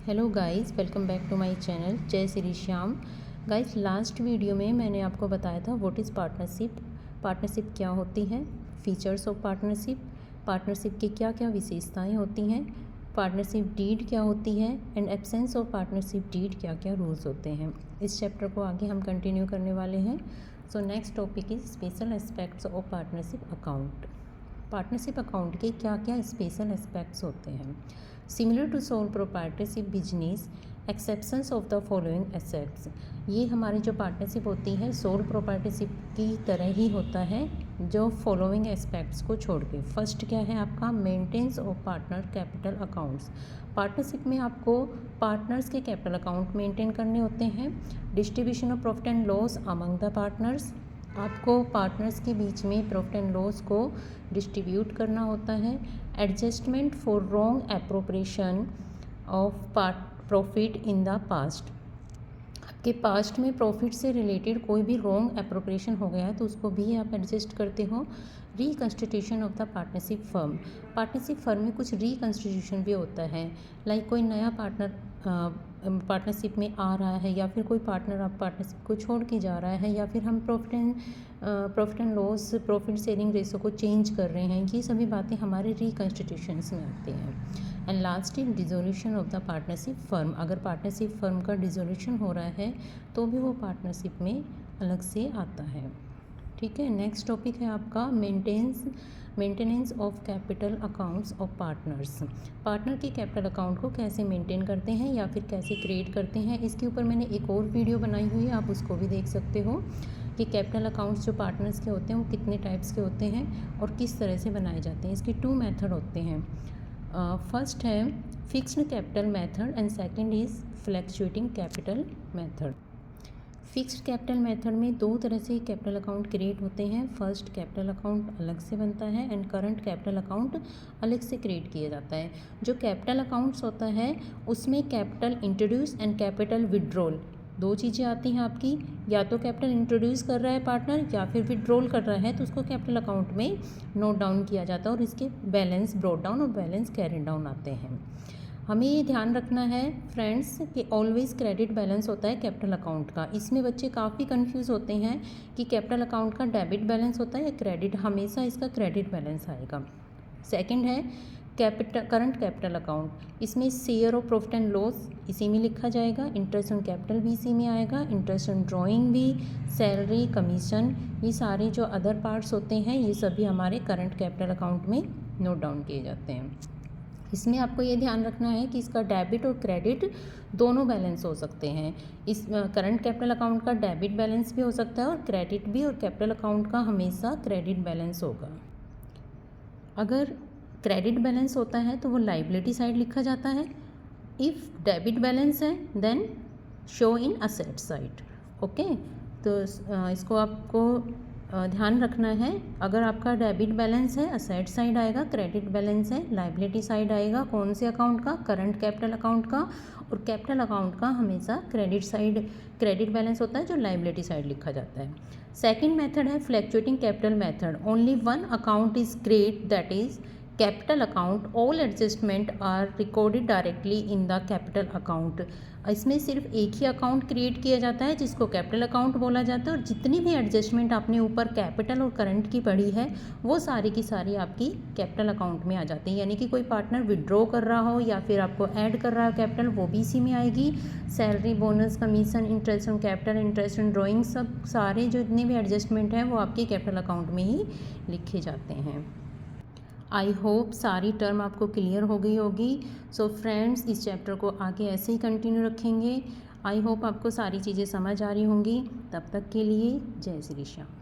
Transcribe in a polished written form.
Hello guys, welcome back to my channel Jai Shri Shyam. Guys, last video में मैंने आपको बताया था व्हाट इज़ पार्टनरशिप, पार्टनरशिप क्या होती है, फीचर्स ऑफ पार्टनरशिप, पार्टनरशिप की क्या क्या विशेषताएं होती हैं, पार्टनरशिप डीड क्या होती है and absence of partnership deed क्या क्या रूल्स होते हैं। इस चैप्टर को आगे हम कंटिन्यू करने वाले हैं। So next topic is special aspects of partnership account. Partnership account के क्या क्या स्पेशल एस्पेक्ट्स होते हैं। Similar to sole proprietorship business exceptions of the following assets. ये हमारी जो पार्टनरशिप होती है सोल प्रोप्राइटरशिप की तरह ही होता है, जो फॉलोइंग एस्पेक्ट्स को छोड़ के। फर्स्ट क्या है आपका, maintenance of partner capital accounts. Partnership में आपको पार्टनर्स के कैपिटल अकाउंट मेंटेन करने होते हैं। Distribution of profit and loss among the partners. आपको पार्टनर्स के बीच में प्रॉफिट एंड लॉस को डिस्ट्रीब्यूट करना होता है। Adjustment for wrong appropriation of profit in the past. आपके पास्ट में प्रॉफिट से रिलेटेड कोई भी रॉन्ग एप्रोप्रिएशन हो गया है तो उसको भी आप एडजस्ट करते हो। Reconstitution of the partnership firm. Partnership firm में कुछ रिकन्स्टिट्यूशन भी होता है, लाइक कोई नया पार्टनर पार्टनरशिप में आ रहा है या फिर कोई पार्टनर आप पार्टनरशिप को छोड़ के जा रहा है या फिर हम profit and loss profit sharing ratio को चेंज कर रहे हैं। ये सभी बातें हमारे रिकन्स्टिट्यूशंस में आती हैं। And last in dissolution of the partnership firm. अगर पार्टनरशिप फर्म का डिसोल्यूशन हो रहा है तो भी वो पार्टनरशिप में अलग से आता है। ठीक है, नेक्स्ट टॉपिक है आपका maintenance of capital accounts of partners. Partner के कैपिटल अकाउंट को कैसे मेंटेन करते हैं या फिर कैसे क्रिएट करते हैं, इसके ऊपर मैंने एक और वीडियो बनाई हुई है, आप उसको भी देख सकते हो कि कैपिटल अकाउंट्स जो पार्टनर्स के होते हैं वो कितने टाइप्स के होते हैं और किस तरह से बनाए जाते हैं। इसके 2 मेथड होते हैं। फर्स्ट है fixed capital method and second is fluctuating capital method. Fixed capital method में 2 तरह से कैपिटल अकाउंट क्रिएट होते हैं। फर्स्ट, कैपिटल अकाउंट अलग से बनता है एंड करंट कैपिटल अकाउंट अलग से क्रिएट किया जाता है। जो कैपिटल अकाउंट्स होता है उसमें capital introduce and capital withdrawal 2 चीज़ें आती हैं आपकी। या तो कैपिटल इंट्रोड्यूस कर रहा है पार्टनर या फिर विड्रॉल कर रहा है तो उसको कैपिटल अकाउंट में नोट डाउन किया जाता है और इसके बैलेंस ब्रॉट डाउन और बैलेंस कैरी डाउन आते हैं। हमें ये ध्यान रखना है फ्रेंड्स कि ऑलवेज़ क्रेडिट बैलेंस होता है कैपिटल अकाउंट का। इसमें बच्चे काफ़ी कंफ्यूज होते हैं कि कैपिटल अकाउंट का डेबिट बैलेंस होता है या क्रेडिट। हमेशा इसका क्रेडिट बैलेंस आएगा। सेकंड है करंट कैपिटल अकाउंट। इसमें share of profit and loss इसी में लिखा जाएगा, इंटरेस्ट ऑन कैपिटल भी इसी में आएगा, इंटरेस्ट ऑन ड्राइंग भी, सैलरी, कमीशन, ये सारे जो अदर पार्ट्स होते हैं ये सभी हमारे करंट कैपिटल अकाउंट में नोट डाउन किए जाते हैं। इसमें आपको ये ध्यान रखना है कि इसका डेबिट और क्रेडिट दोनों बैलेंस हो सकते हैं। इस करंट कैपिटल अकाउंट का डेबिट बैलेंस भी हो सकता है और क्रेडिट भी, और कैपिटल अकाउंट का हमेशा क्रेडिट बैलेंस होगा। अगर क्रेडिट बैलेंस होता है तो वो लाइबिलिटी साइड लिखा जाता है। इफ़ डेबिट बैलेंस है then show in asset side. Okay, तो इसको आपको ध्यान रखना है। अगर आपका डेबिट बैलेंस है असेट साइड आएगा, क्रेडिट बैलेंस है लाइबिलिटी साइड आएगा। कौन से अकाउंट का? करंट कैपिटल अकाउंट का। और कैपिटल अकाउंट का हमेशा क्रेडिट साइड क्रेडिट बैलेंस होता है जो लाइबिलिटी साइड लिखा जाता है। सेकंड मेथड है fluctuating capital method. Only one account is create, that is capital account. All adjustment are recorded directly in the capital account. इसमें सिर्फ एक ही अकाउंट क्रिएट किया जाता है जिसको कैपिटल अकाउंट बोला जाता है, और जितनी भी एडजस्टमेंट आपने ऊपर कैपिटल और करंट की पढ़ी है वो सारी की सारी आपकी कैपिटल अकाउंट में आ जाती है। यानी कि कोई पार्टनर विड्रॉ कर रहा हो या फिर आपको ऐड कर रहा है कैपिटल, वो भी इसी में आएगी। Salary, bonus, commission, interest on capital, interest on drawing, सब सारे जो जितने भी एडजस्टमेंट हैं वो आपके कैपिटल अकाउंट में ही लिखे जाते हैं। आई होप सारी टर्म आपको क्लियर हो गई होगी। सो फ्रेंड्स, इस चैप्टर को आगे ऐसे ही कंटिन्यू रखेंगे। आई होप आपको सारी चीज़ें समझ आ रही होंगी। तब तक के लिए जय श्री श्याम।